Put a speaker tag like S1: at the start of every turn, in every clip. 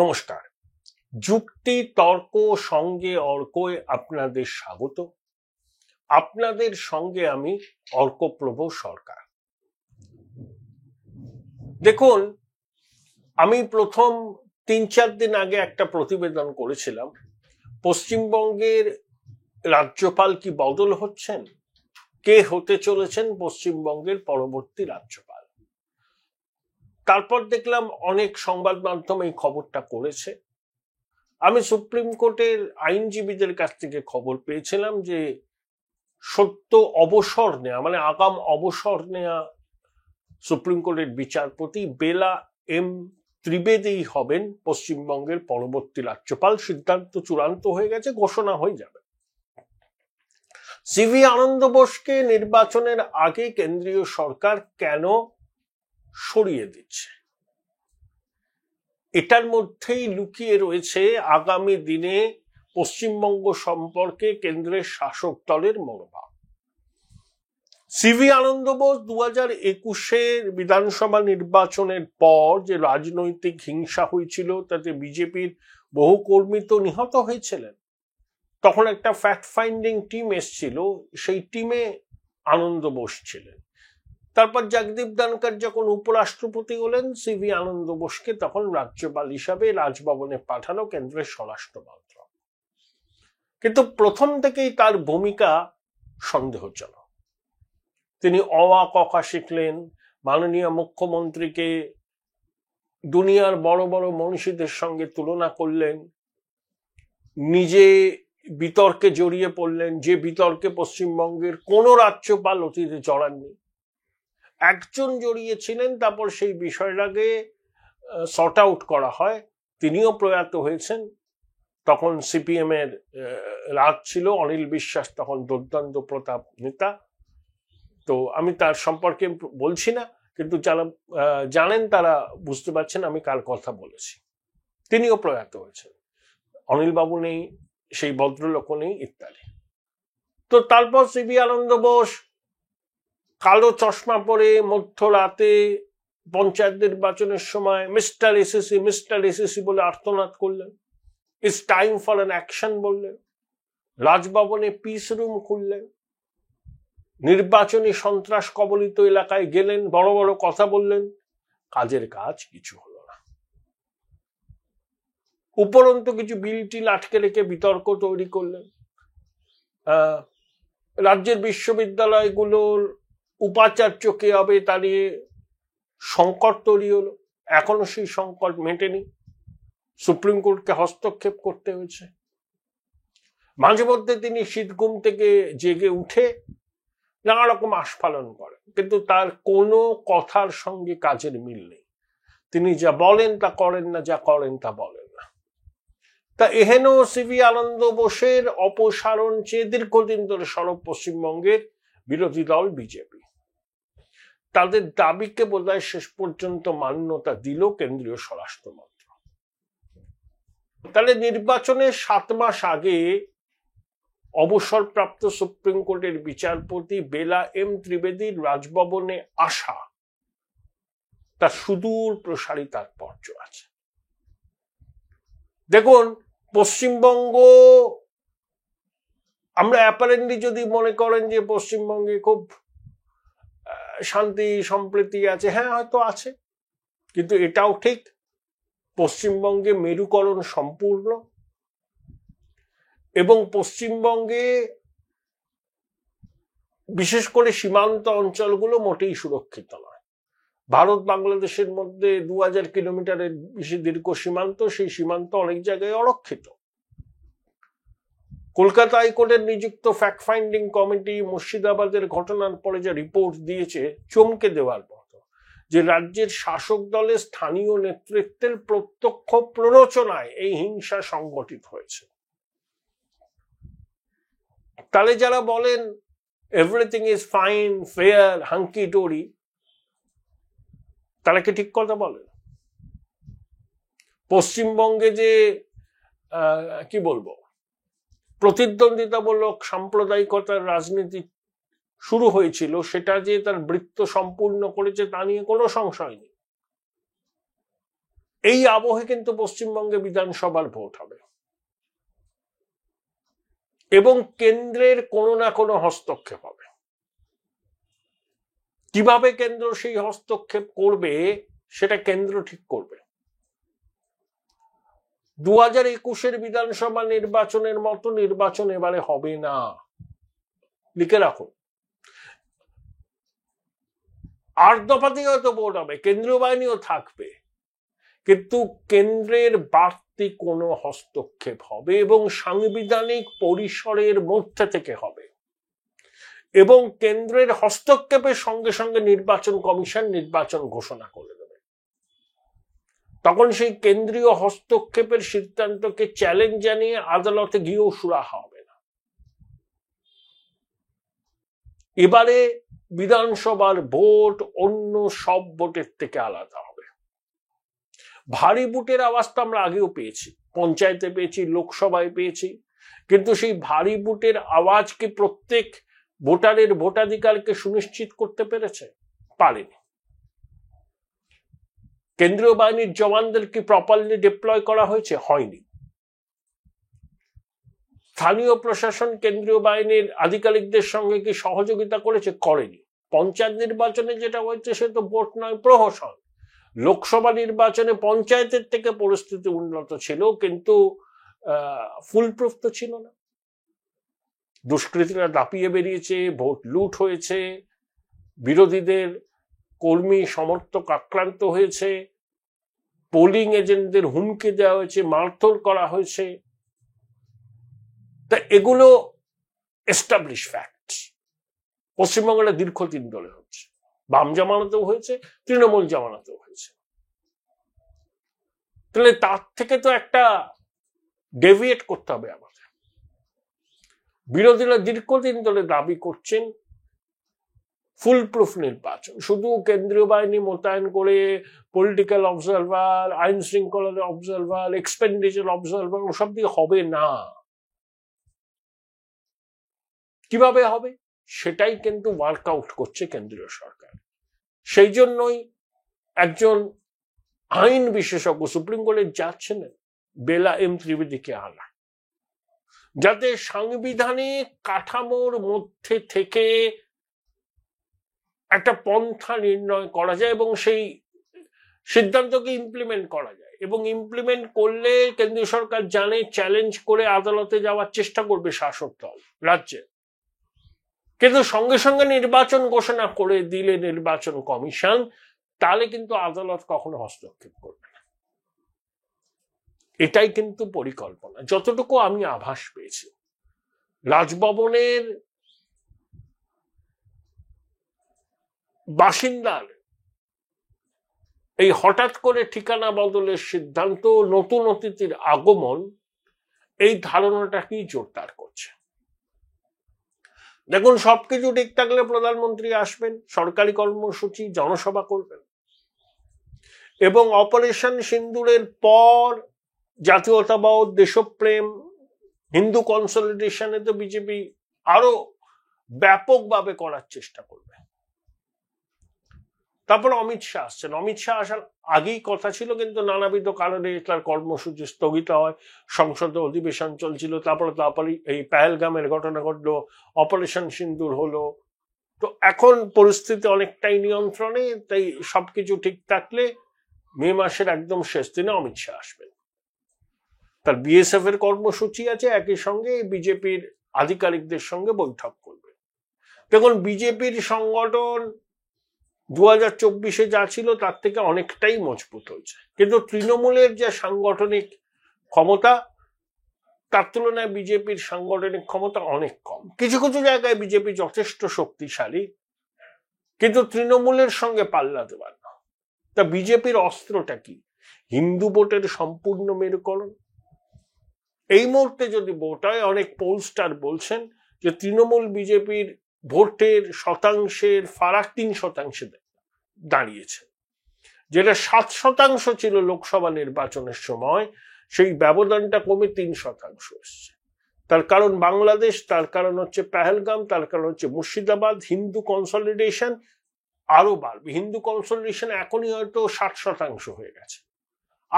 S1: নমস্কার, যুক্তি তর্ক সঙ্গে অর্কয় আপনাদের স্বাগত। আপনাদের সঙ্গে আমি অর্কপ্রভ সরকার। দেখুন, আমি প্রথম ৩-৪ দিন আগে একটা প্রতিবেদন করেছিলাম, পশ্চিমবঙ্গের রাজ্যপাল কি বদল হচ্ছেন, কে হতে চলেছেন পশ্চিমবঙ্গের পরবর্তী রাজ্যপাল। তারপর দেখলাম অনেক সংবাদ মাধ্যম এই খবরটা করেছে। আমি সুপ্রিম কোর্টের আইনজীবীদের কাছ থেকে খবর পেয়েছিলাম যে সত্য অবসর নেওয়া, মানে আগাম অবসর নেওয়া সুপ্রিম কোর্টের বিচারপতি বেলা এম ত্রিবেদী হবেন পশ্চিমবঙ্গের পরবর্তী রাজ্যপাল। সিদ্ধান্ত চূড়ান্ত হয়ে গেছে, ঘোষণা হয়ে যাবে। সিভি আনন্দ বোসকে নির্বাচনের আগে কেন্দ্রীয় সরকার কেন সরিয়ে দিচ্ছে, এটার মধ্যেই লুকিয়ে রয়েছে আগামী দিনে পশ্চিমবঙ্গ সম্পর্কে কেন্দ্রের শাসক দলের মনোভাব। সিভি আনন্দ বোস 2021-এর বিধানসভা নির্বাচনের পর যে রাজনৈতিক হিংসা হয়েছিল, তাতে বিজেপির বহু কর্মী তো নিহত হয়েছিলেন। তখন একটা ফ্যাক্ট ফাইন্ডিং টিম এসছিল, সেই টিমে আনন্দ বোস ছিলেন। তারপর জগদীপ ধনখড় যখন উপরাষ্ট্রপতি হলেন, সিভি আনন্দ বোসকে তখন রাজ্যপাল হিসাবে রাজভবনে পাঠানো কেন্দ্রের স্বরাষ্ট্র মন্ত্রক। কিন্তু প্রথম থেকেই তার ভূমিকা সন্দেহজনক। তিনি অ আ ক খ শিখলেন, মাননীয় মুখ্যমন্ত্রীকে দুনিয়ার বড় বড় মনীষীদের সঙ্গে তুলনা করলেন, নিজে বিতর্কে জড়িয়ে পড়লেন, যে বিতর্কে পশ্চিমবঙ্গের কোন রাজ্যপাল অতীতে জড়াননি। একজন জড়িয়েছিলেন, তারপর সেই বিষয়টাকে সর্ট আউট করা হয়। তিনিও প্রয়াত হয়েছেন। তখন সিপিএম এর রাজ ছিল, অনিল বিশ্বাস তখন দুর্দান্ত প্রতাপ নেতা। তো আমি তার সম্পর্কে বলছি না, কিন্তু যারা জানেন তারা বুঝতে পারছেন আমি কার কথা বলেছি। তিনিও প্রয়াত হয়েছেন, অনিল বাবু নেই, সেই ভদ্রলোক নেই, ইত্যাদি। তো তারপর সিভি আনন্দ বোস কালো চশমা পরে মধ্যরাতে পঞ্চায়েত নির্বাচনের সময় মিস্টার এসএসসি বলে আর্তনাদ করলেন, it's time for an action বললেন, রাজভবনে পিস রুম খুললেন, নির্বাচনী সন্ত্রাস কবলিত এলাকায় গেলেন, বড় বড় কথা বললেন, কাজের কাজ কিছু হলো না। উপরন্তু কিছু বিল টিল আটকে রেখে বিতর্ক তৈরি করলেন। রাজ্যের বিশ্ববিদ্যালয়গুলোর উপাচার্য কে হবে তা নিয়ে সংকট তৈরি হলো, এখনো সেই সংকট মেটেনি, সুপ্রিম কোর্টকে হস্তক্ষেপ করতে হয়েছে। মাঝে মধ্যে তিনি শীত ঘুম থেকে জেগে উঠে নানা রকম আস্ফালন করেন, কিন্তু তার কোনো কথার সঙ্গে কাজের মিল নেই। তিনি যা বলেন তা করেন না, যা করেন তা বলেন না। তা এহেন সিভি আনন্দ বোসের অপসারণ চেয়ে দীর্ঘদিন ধরে সরব পশ্চিমবঙ্গের বিরোধী দল বিজেপি। তাদের দাবিকে বোধহয় শেষ পর্যন্ত মান্যতা দিল কেন্দ্রীয় স্বরাষ্ট্র মন্ত্রক। তাহলে নির্বাচনের 7 মাস আগে অবসরপ্রাপ্ত সুপ্রিম কোর্টের বিচারপতি বেলা এম ত্রিবেদীর রাজভবনে আসা, তার সুদূর প্রসারী তাৎপর্য আছে। দেখুন, পশ্চিমবঙ্গ, আমরা অ্যাপারেন্টলি যদি মনে করেন যে পশ্চিমবঙ্গে খুব শান্তি সম্প্রীতি আছে, হ্যাঁ হয়তো আছে, কিন্তু এটাও ঠিক পশ্চিমবঙ্গে মেরুকরণ সম্পূর্ণ, এবং পশ্চিমবঙ্গে বিশেষ করে সীমান্ত অঞ্চলগুলো মোটেই সুরক্ষিত নয়। ভারত বাংলাদেশের মধ্যে 2000 কিলোমিটারের বেশি দীর্ঘ সীমান্ত, সেই সীমান্ত অনেক জায়গায় অরক্ষিত। কলকাতা হাইকোর্টের নিযুক্ত ফ্যাক্ট ফাইন্ডিং কমিটি মুর্শিদাবাদের ঘটনার পরে যে রিপোর্ট দিয়েছে, চমকে দেওয়ার মতো, যে রাজ্যের শাসক দলের স্থানীয় নেতৃত্বের প্রত্যক্ষ প্ররোচনায় এই হিংসা সংগঠিত হয়েছে। তাহলে যারা বলেন everything is fine, fair, hunky dory, তারা কি ঠিক কথা বলেন? পশ্চিমবঙ্গে যে কি বলবো, প্রতিদ্বন্দ্বিতামূলক সাম্প্রদায়িকতার রাজনীতি শুরু হয়েছিল, সেটা যে তার বৃত্ত সম্পূর্ণ করেছে তা নিয়ে কোনো সংশয় নেই। এই আবহে কিন্তু পশ্চিমবঙ্গে বিধানসভার ভোট হবে এবং কেন্দ্রের কোনো না কোনো হস্তক্ষেপ হবে। কিভাবে কেন্দ্র সেই হস্তক্ষেপ করবে সেটা কেন্দ্র ঠিক করবে। 2021 বিধানসভা নির্বাচনের মতো নির্বাচন এবারে হবে না, লিখে রাখুন। 8 দফাতেই হয়তো ভোট হবে, কেন্দ্রীয় বাহিনীও থাকবে, কিন্তু কেন্দ্রের বাড়তি কোনো হস্তক্ষেপ হবে এবং সাংবিধানিক পরিসরের মধ্যে থেকে হবে এবং কেন্দ্রের হস্তক্ষেপের সঙ্গে সঙ্গে নির্বাচন কমিশন নির্বাচন ঘোষণা করে দেবে। তখন সেই কেন্দ্রীয় হস্তক্ষেপের সিদ্ধান্তকে চ্যালেঞ্জ জানিয়ে আদালতে গিয়েও সুরাহা হবে না। এবারে বিধানসভার ভোট অন্য সব ভোটের থেকে আলাদা হবে। ভারী ভোটের আওয়াজ তো আমরা আগেও পেয়েছি, পঞ্চায়েতে পেয়েছি, লোকসভায় পেয়েছি, কিন্তু সেই ভারী ভোটের আওয়াজ কি প্রত্যেক ভোটারের ভোটাধিকারকে সুনিশ্চিত করতে পেরেছে? পারেনি। কেন্দ্রীয় বাহিনীর জওয়ানদের কি প্রপারলি ডিপ্লয় করা হয়েছে? হয়নি। স্থানীয় প্রশাসন কেন্দ্রীয় বাহিনীর আধিকারিকদের সঙ্গে কি সহযোগিতা করেছে? করেনি। পঞ্চায়েত নির্বাচনে যেটা হয়েছে সে তো ভোট নয়, প্রহসন। লোকসভা নির্বাচনে পঞ্চায়েতের থেকে পরিস্থিতি উন্নত ছিল, কিন্তু ফুলপ্রুফ তো ছিল না। দুষ্কৃতীরা দাপিয়ে বেরিয়েছে, ভোট লুট হয়েছে, বিরোধীদের কর্মী সমর্থক আক্রান্ত হয়েছে, পোলিং এজেন্টদের হুমকি দেওয়া হয়েছে, মারধর করা হয়েছে। তা এগুলো এস্টাবলিশ ফ্যাক্ট। পশ্চিমবঙ্গের দীর্ঘদিন ধরে হচ্ছে, বাম জামানাতেও হয়েছে, তৃণমূল জামানাতেও হয়েছে। তাহলে তার থেকে তো একটা ডেভিয়েট করতে হবে আমাদের। বিরোধীরা দীর্ঘদিন ধরে দাবি করছেন ফুল প্রুফ নির্বাচন, শুধু কেন্দ্রীয় বাহিনী মোতায়েন করে পলিটিক্যাল অবজারভার, আইন শৃঙ্খলার অবজারভার, এক্সপেন্ডিচার অবজারভার ওসব দিয়ে হবে না। কিভাবে হবে সেটাই কিন্তু ওয়ার্কআউট করছে কেন্দ্রীয় সরকার। সেই জন্যই একজন আইন বিশেষজ্ঞ সুপ্রিম কোর্টের জাজ ছিলেন বেলা এম ত্রিবেদীকে আনা, যাতে সাংবিধানিক কাঠামোর মধ্যে থেকে একটা পন্থা নির্ণয় করা যায় এবং সেই সিদ্ধান্তকে ইমপ্লিমেন্ট করা যায়। এবং ইমপ্লিমেন্ট করলে কেন্দ্রীয় সরকার জানে চ্যালেঞ্জ করে আদালতে যাওয়ার চেষ্টা করবে শাসক দল রাজ্যে, কিন্তু সঙ্গে সঙ্গে নির্বাচন ঘোষণা করে দিলে নির্বাচন কমিশন, তাহলে কিন্তু আদালত কখনো হস্তক্ষেপ করবে না। এটাই কিন্তু পরিকল্পনা। যতটুকু আমি আভাস পেয়েছি, রাজভবনের বাসিন্দার এই হঠাৎ করে ঠিকানা বদলের সিদ্ধান্ত, নতুন অতিথির আগমন, এই ধারণাটাকেই জোরদার করছে। দেখুন, সবকিছু ঠিক থাকলে প্রধানমন্ত্রী আসবেন, সরকারি কর্মসূচি, জনসভা করবেন, এবং অপারেশন সিন্দুরের পর জাতীয়তাবাদ, দেশপ্রেম, হিন্দু কনসলিডেশনে তো বিজেপি আরো ব্যাপকভাবে করার চেষ্টা করবে। তারপর অমিত শাহ আসছেন। অমিত শাহ আসার আগেই কথা ছিল, কিন্তু নানাবিধ কারণে তার কর্মসূচি স্থগিত হয়, সংসদে অধিবেশন চলছিল, তারপরে এই পেহেলগামের ঘটনা ঘটলো, অপারেশন সিন্দুর হলো। তো এখন পরিস্থিতি অনেকটাই নিয়ন্ত্রণে, তাই সবকিছু ঠিক থাকলে মে মাসের একদম শেষ দিনে অমিত শাহ আসবেন। তার বিএসএফ এর কর্মসূচি আছে, একই সঙ্গে বিজেপির আধিকারিকদের সঙ্গে বৈঠক করবে। দেখুন, বিজেপির সংগঠন 2024 যা ছিল তার থেকে অনেকটাই মজবুত হয়েছে, কিন্তু তৃণমূলের যে সাংগঠনিক ক্ষমতা তার তুলনায় বিজেপির সাংগঠনিক ক্ষমতা অনেক কম। কিছু কিছু জায়গায় বিজেপি যথেষ্ট শক্তিশালী, কিন্তু তৃণমূলের সঙ্গে পাল্লা দেওয়ার না। তা বিজেপির অস্ত্রটা কি? হিন্দু ভোটের সম্পূর্ণ মেরুকরণ। এই মুহূর্তে যদি ভোট হয়, অনেক পোলস্টার বলছেন যে তৃণমূল বিজেপির ভোটের শতাংশের ফারাক 3% দাঁড়িয়েছে, যেটা 7% ছিল লোকসভা নির্বাচনের সময়, সেই ব্যবধানটা কমে 3% এসছে। তার কারণ বাংলাদেশ, তার কারণ হচ্ছে পেহেলগাম, তার কারণ হচ্ছে মুর্শিদাবাদ। হিন্দু কনসলিডেশন আরো বাড়বে। হিন্দু কনসলিডেশন এখনই হয়তো 60% হয়ে গেছে,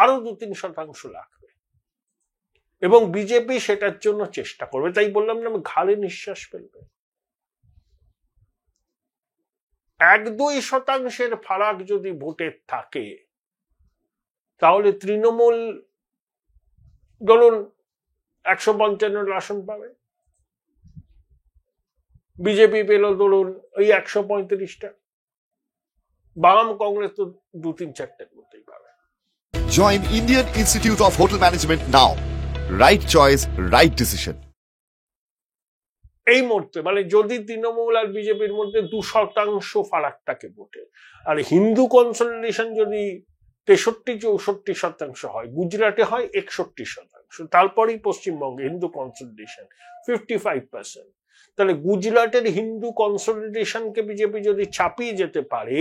S1: আরো 2-3% লাগবে, এবং বিজেপি সেটার জন্য চেষ্টা করবে। তাই বললাম না, ঘাড়ে নিঃশ্বাস ফেলবে। 1-2% ফারাক যদি ভোটের থাকে, তাহলে তৃণমূল ধরুন 155 আসন পাবে, বিজেপি পেল ধরুন ওই 135টা, বাম কংগ্রেস তো 2-3-4টার মধ্যেই পাবে।
S2: Join Indian Institute of Hotel Management now. Right choice, right decision.
S1: এই মুহূর্তে মানে যদি তৃণমূল আর বিজেপির মধ্যে 2% ফারাক থাকে ভোটে, আর হিন্দু কনসলিডেশন যদি 63-64% হয়, গুজরাটে হয় 61%, তারপরেই পশ্চিমবঙ্গে হিন্দু কনসলিডেশন 55%, তাহলে গুজরাটের হিন্দু কনসলিডেশনকে বিজেপি যদি চাপিয়ে যেতে পারে,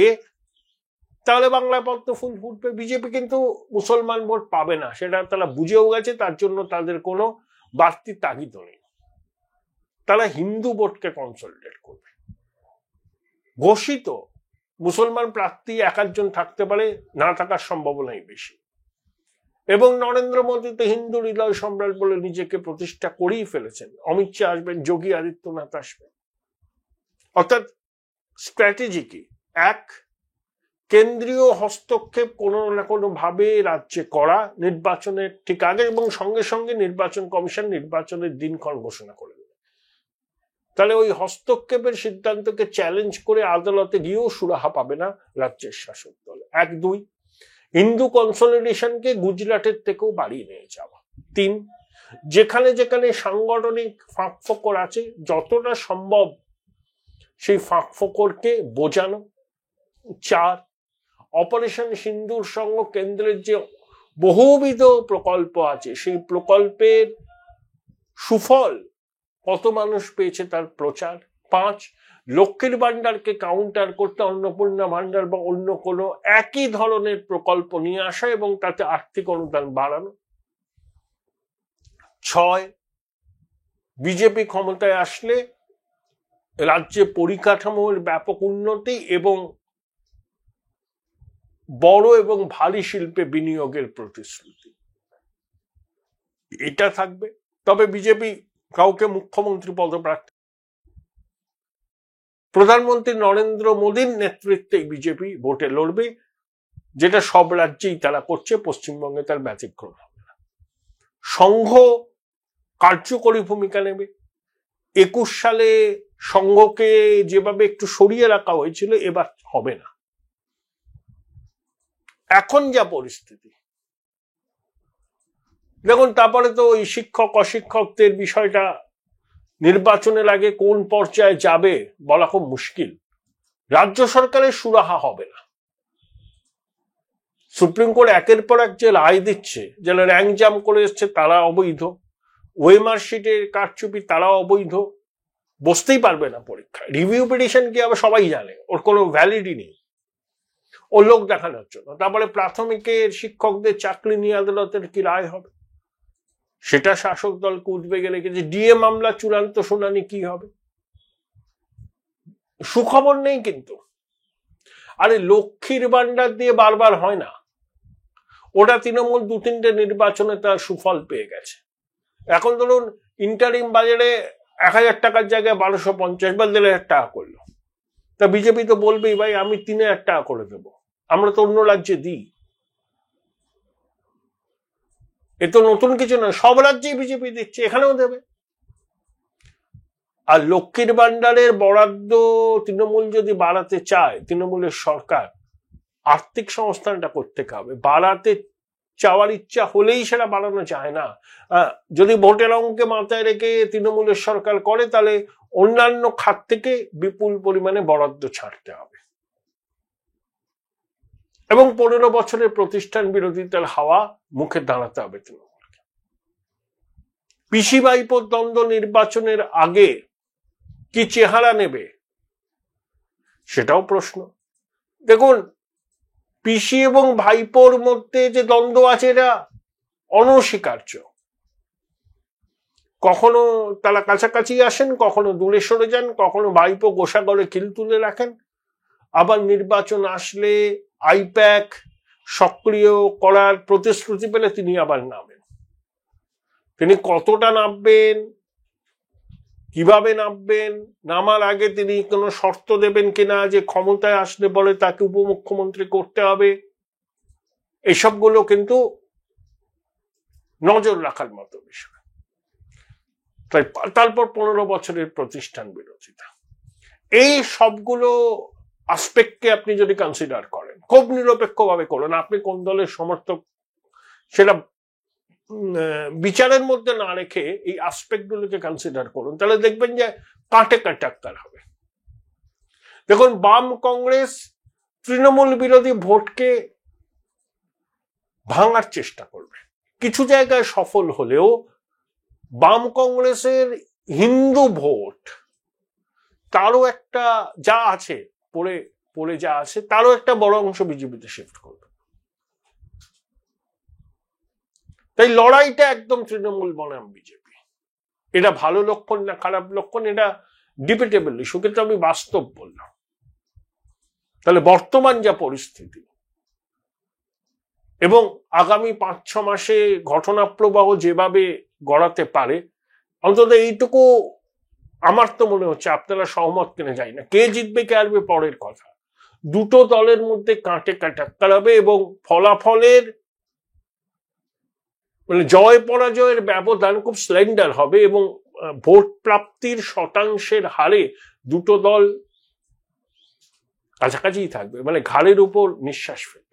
S1: তাহলে বাংলায় পদ্ম ফুল ফুটবে। বিজেপি কিন্তু মুসলমান ভোট পাবে না, সেটা তারা বুঝেও গেছে, তার জন্য তাদের কোনো বাড়তি তাগিদ নেই। তারা হিন্দু ভোটকে কনসলিডেট করবে। ঘোষিত মুসলমান প্রার্থী 1-1 থাকতে পারে, না থাকার সম্ভাবনাই বেশি, এবং নরেন্দ্র মোদী তো হিন্দু হৃদয় সম্রাট বলে নিজেকে প্রতিষ্ঠা করেই ফেলেছেন। অমিত শাহ আসবেন, যোগী আদিত্যনাথ আসবেন, অর্থাৎ স্ট্র্যাটেজি কি? এক, কেন্দ্রীয় হস্তক্ষেপ কোনো না কোনো ভাবে রাজ্যে করা নির্বাচনের ঠিক আগে, এবং সঙ্গে সঙ্গে নির্বাচন কমিশন নির্বাচনের দিনক্ষণ ঘোষণা করে দেবে। তাহলে ওই হস্তক্ষেপের সিদ্ধান্তকে চ্যালেঞ্জ করে আদালতে গিয়েও সুরাহা পাবে না রাজ্যের শাসক দল। 1-2, হিন্দু কনসলিডেশনকে গুজরাটের থেকেও বাড়িয়ে নিয়ে যাওয়া। 3, যেখানে যেখানে সাংগঠনিক ফাঁকফোকর আছে যতটা সম্ভব সেই ফাঁকফোকরকে বোঝানো। 4, অপারেশন সিন্দুর সঙ্গে কেন্দ্রের যে বহুবিধ প্রকল্প আছে, সেই প্রকল্পের সুফল কত মানুষ পেয়েছে তার প্রচার। 5, লক্ষ্মীর ভান্ডারকে কাউন্টার করতে অন্নপূর্ণা ভান্ডার বা অন্য কোনো একই ধরনের প্রকল্প নিয়ে আসা এবং তাতে আর্থিক অনুদান বাড়ানো। 6, বিজেপি ক্ষমতায় আসলে রাজ্যে পরিকাঠামোর ব্যাপক উন্নতি এবং বড় এবং ভারী শিল্পে বিনিয়োগের প্রতিশ্রুতি, এটা থাকবে। তবে বিজেপি কাউকে মুখ্যমন্ত্রী পদপ্রার্থী, প্রধানমন্ত্রী নরেন্দ্র মোদীর নেতৃত্বে বিজেপি ভোটে লড়বে, যেটা সব রাজ্যেই তারা করছে, পশ্চিমবঙ্গে তার ব্যতিক্রম হবে না। সংঘ কার্যকরী ভূমিকা নেবে। 21 সালে সংঘকে যেভাবে একটু সরিয়ে রাখা হয়েছিল, এবার হবে না। এখন যা পরিস্থিতি দেখুন, তারপরে তো ওই শিক্ষক অশিক্ষকদের বিষয়টা নির্বাচনের আগে কোন পর্যায়ে যাবে বলা খুব মুশকিল। রাজ্য সরকারের সুরাহা হবে না। সুপ্রিম কোর্ট একের পর এক যে রায় দিচ্ছে, যারা র্যাঙ্ক জাম করে এসছে তারা অবৈধ, ওএমআর শিটের কারচুপি তারা অবৈধ, বসতেই পারবে না পরীক্ষায়। রিভিউ পিটিশন কি হবে সবাই জানে, ওর কোনো ভ্যালিডি নেই, ও লোক দেখানোর জন্য। তারপরে প্রাথমিকের শিক্ষকদের চাকরি নিয়ে আদালতের কি রায় হবে, সেটা শাসক দলকে উদ্বেগে রেখেছে। ডিএ মামলা চূড়ান্ত শুনানি কি হবে, সুখবর নেই কিন্তু। আরে লক্ষ্মীর ভান্ডার দিয়ে বারবার হয় না, ওটা তৃণমূল 2-3টে নির্বাচনে তার সুফল পেয়ে গেছে। এখন ধরুন ইন্টারিম বাজারে 1000 টাকার জায়গায় 1250 বা 1500 টাকা করলো, তা বিজেপি তো বলবেই ভাই আমি 3000 টাকা করে দেবো, আমরা তো অন্য রাজ্যে দিই। এ তো নতুন কিছু নয়, সব রাজ্যেই বিজেপি দিচ্ছে, এখানেও দেবে। আর লক্ষ্মীর ভান্ডারের বরাদ্দ তৃণমূল যদি বাড়াতে চায়, তৃণমূলের সরকার আর্থিক সংস্থানটা করতে হবে। বাড়াতে চাওয়ার ইচ্ছা হলেই সেটা বাড়ানো যায় না। যদি ভোটের অঙ্কে মাথায় রেখে তৃণমূলের সরকার করে, তাহলে অন্যান্য খাত থেকে বিপুল পরিমাণে বরাদ্দ ছাড়তে হবে, এবং 15 বছরের প্রতিষ্ঠান বিরোধিতার হাওয়া মুখে দাঁড়াতে হবে তৃণমূলকে। পিসি ভাইপোর দ্বন্দ্ব নির্বাচনের আগে কি চেহারা নেবে সেটাও প্রশ্ন। দেখুন, পিসি এবং ভাইপোর মধ্যে যে দ্বন্দ্ব আছে এটা অনস্বীকার্য। কখনো তারা কাছাকাছি আসেন, কখনো দূরে সরে যান, কখনো ভাইপো গোসাগরে কিল তুলে রাখেন, আবার নির্বাচন আসলে আইপ্যাক সক্রিয় করার প্রতিশ্রুতি পেলে তিনি আবার নামেন। তিনি কতটা নামবেন, কিভাবে নামবেন, নামার আগে তিনি কোনো শর্ত দেবেন কিনা যে ক্ষমতায় আসলে বলে তাকে উপমুখ্যমন্ত্রী করতে হবে, এসবগুলো কিন্তু নজর রাখার মতো বিষয়। তাই তারপর 15 বছরের প্রতিষ্ঠান বিরোধিতা, এই সবগুলো আসপেক্টকে আপনি যদি কনসিডার করেন, খুব নিরপেক্ষভাবে করুন, আপনি কোন দলের সমর্থক সেটা বিচারের মধ্যে না রেখে এই আসপেক্ট গুলোকে কনসিডার করুন, তাহলে দেখবেন যে কাটে কাটাক্তার হবে। দেখুন, বাম কংগ্রেস তৃণমূল বিরোধী ভোটকে ভাঙার চেষ্টা করবে, কিছু জায়গায় সফল হলেও বাম কংগ্রেসের হিন্দু ভোট তারও একটা যা আছে পড়ে যা আছে তারও একটা বড় অংশ বিজেপিতে শিফট করবে। তাই লড়াইটা একদম তৃণমূল বনাম বিজেপি। এটা ভালো লক্ষণ না খারাপ লক্ষণ, এটা ডিবেটেবল ইস্যু, কিন্তু আমি বাস্তব বললাম। তাহলে বর্তমান যা পরিস্থিতি এবং আগামী 5-6 মাসে ঘটনা প্রবাহ যেভাবে গড়াতে পারে, অন্তত এইটুকু আমার তো মনে হচ্ছে, আপনারা সহমত কিনা যাই না, কে জিতবে কে হারবে পরের কথা, দুটো দলের মধ্যে কাটে কাটাক্তার হবে এবং ফলাফলের মানে জয় পরাজয়ের ব্যবধান খুব স্লেন্ডার হবে এবং ভোট প্রাপ্তির শতাংশের হারে দুটো দল কাছাকাছি থাকবে, মানে ঘাড়ের উপর নিঃশ্বাস ফেলবে।